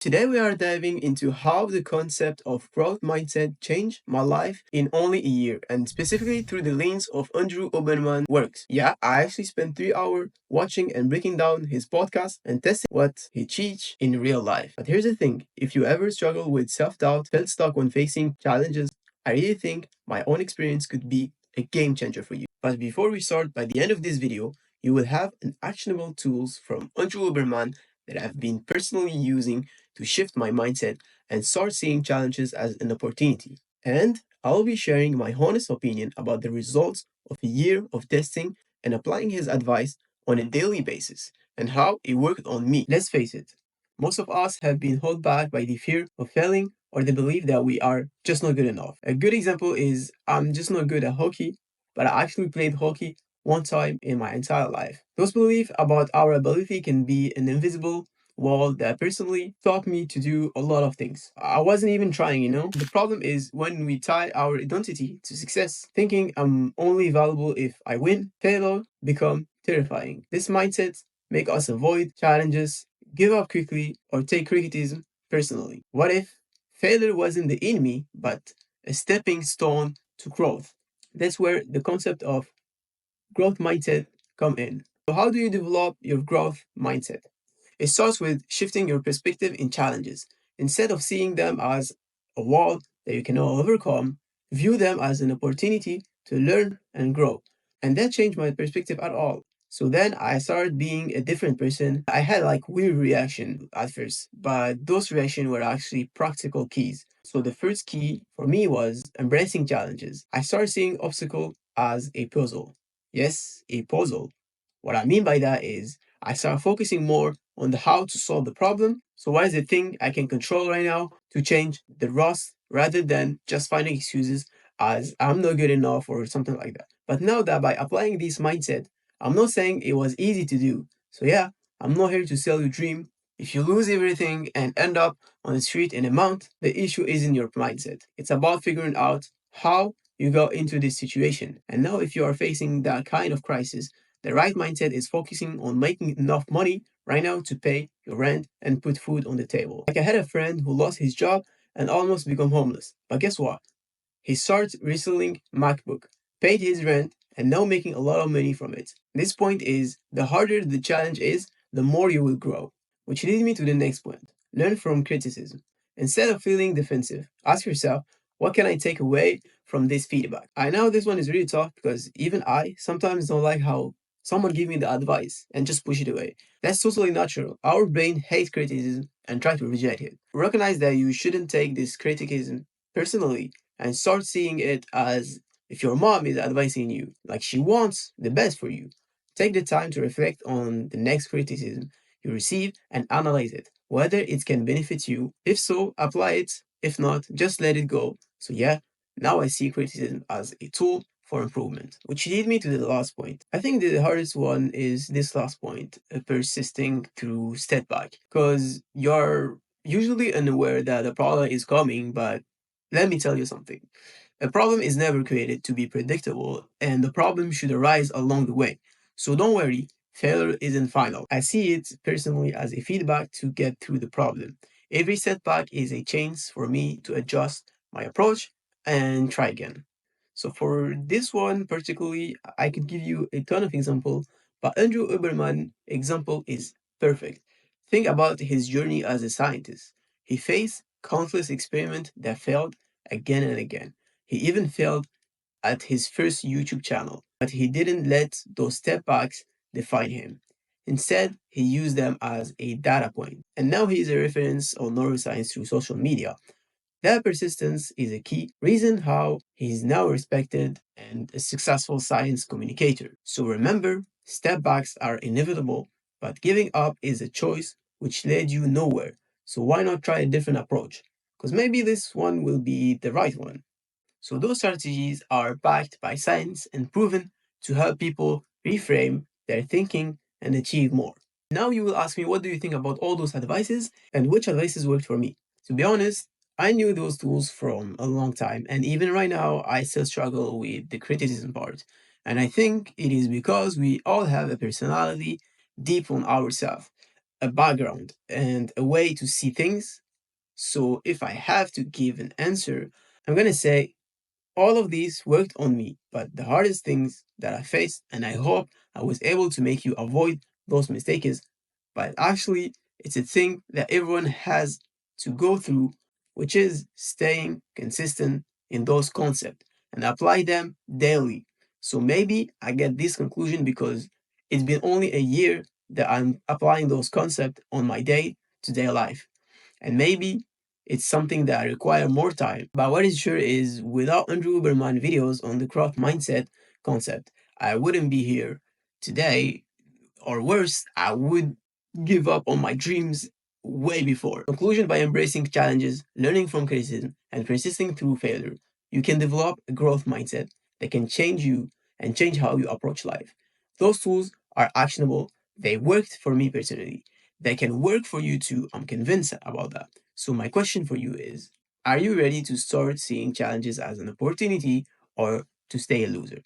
Today we are diving into how the concept of growth mindset changed my life in only a year, and specifically through the lens of Andrew Huberman works. Yeah, I actually spent 3 hours watching and breaking down his podcast and testing what he teaches in real life. But here's the thing, if you ever struggle with self-doubt, felt stuck when facing challenges, I really think my own experience could be a game changer for you. But before we start, by the end of this video, you will have an actionable tools from Andrew Huberman that I've been personally using to shift my mindset and start seeing challenges as an opportunity. And I'll be sharing my honest opinion about the results of a year of testing and applying his advice on a daily basis and how it worked on me. Let's face it, most of us have been held back by the fear of failing or the belief that we are just not good enough. A good example is I'm just not good at hockey, but I actually played hockey one time in my entire life. Those beliefs about our ability can be an invisible wall that personally taught me to do a lot of things. I wasn't even trying. The problem is when we tie our identity to success, thinking I'm only valuable if I win, failure become terrifying. This mindset make us avoid challenges, give up quickly, or take criticism personally. What if failure wasn't the enemy, but a stepping stone to growth? That's where the concept of growth mindset come in. So how do you develop your growth mindset? It starts with shifting your perspective in challenges. Instead of seeing them as a wall that you cannot overcome, view them as an opportunity to learn and grow. And that changed my perspective at all. So then I started being a different person. I had like weird reaction at first, but those reactions were actually practical keys. So the first key for me was embracing challenges. I started seeing obstacle as a puzzle. Yes, a puzzle. What I mean by that is I started focusing more on the how to solve the problem. So what is the thing I can control right now to change the rust rather than just finding excuses as I'm not good enough or something like that. But now that by applying this mindset, I'm not saying it was easy to do. So yeah, I'm not here to sell you a dream. If you lose everything and end up on the street in a month, the issue isn't your mindset. It's about figuring out how you got into this situation. And now if you are facing that kind of crisis, the right mindset is focusing on making enough money right now to pay your rent and put food on the table. Like I had a friend who lost his job and almost become homeless. But guess what? He started reselling MacBook, paid his rent, and now making a lot of money from it. This point is the harder the challenge is, the more you will grow. Which leads me to the next point. Learn from criticism. Instead of feeling defensive, ask yourself, what can I take away from this feedback? I know this one is really tough because even I sometimes don't like how someone give me the advice and just push it away. That's totally natural. Our brain hates criticism and try to reject it. Recognize that you shouldn't take this criticism personally and start seeing it as if your mom is advising you, like she wants the best for you. Take the time to reflect on the next criticism you receive and analyze it, whether it can benefit you. If so, apply it. If not, just let it go. So yeah, now I see criticism as a tool for improvement, which lead me to the last point. I think the hardest one is this last point, persisting through setback, because you're usually unaware that the problem is coming, but let me tell you something. A problem is never created to be predictable, and the problem should arise along the way. So don't worry, failure isn't final. I see it personally as a feedback to get through the problem. Every setback is a chance for me to adjust my approach and try again. So for this one particularly, I could give you a ton of example, but Andrew Huberman example is perfect. Think about his journey as a scientist. He faced countless experiments that failed again and again. He even failed at his first YouTube channel, but he didn't let those setbacks define him. Instead, he used them as a data point. And now he is a reference on neuroscience through social media. That persistence is a key reason how he is now respected and a successful science communicator. So remember, step backs are inevitable, but giving up is a choice which led you nowhere. So why not try a different approach? Because maybe this one will be the right one. So those strategies are backed by science and proven to help people reframe their thinking and achieve more. Now you will ask me, what do you think about all those advices and which advices worked for me? To be honest, I knew those tools from a long time, and even right now, I still struggle with the criticism part. And I think it is because we all have a personality deep on ourselves. a background and a way to see things. So if I have to give an answer, I'm gonna say all of these worked on me, but the hardest things that I faced, and I hope I was able to make you avoid those mistakes, but actually, it's a thing that everyone has to go through, which is staying consistent in those concepts and apply them daily. So maybe I get this conclusion because it's been only a year that I'm applying those concepts on my day to day life. And maybe it's something that require more time. But what is sure is without Andrew Huberman videos on the growth mindset concept, I wouldn't be here today, or worse, I would give up on my dreams way before. Conclusion: by embracing challenges, learning from criticism, and persisting through failure, you can develop a growth mindset that can change you and change how you approach life. Those tools are actionable. They worked for me personally. They can work for you too. I'm convinced about that. So, my question for you is: are you ready to start seeing challenges as an opportunity or to stay a loser?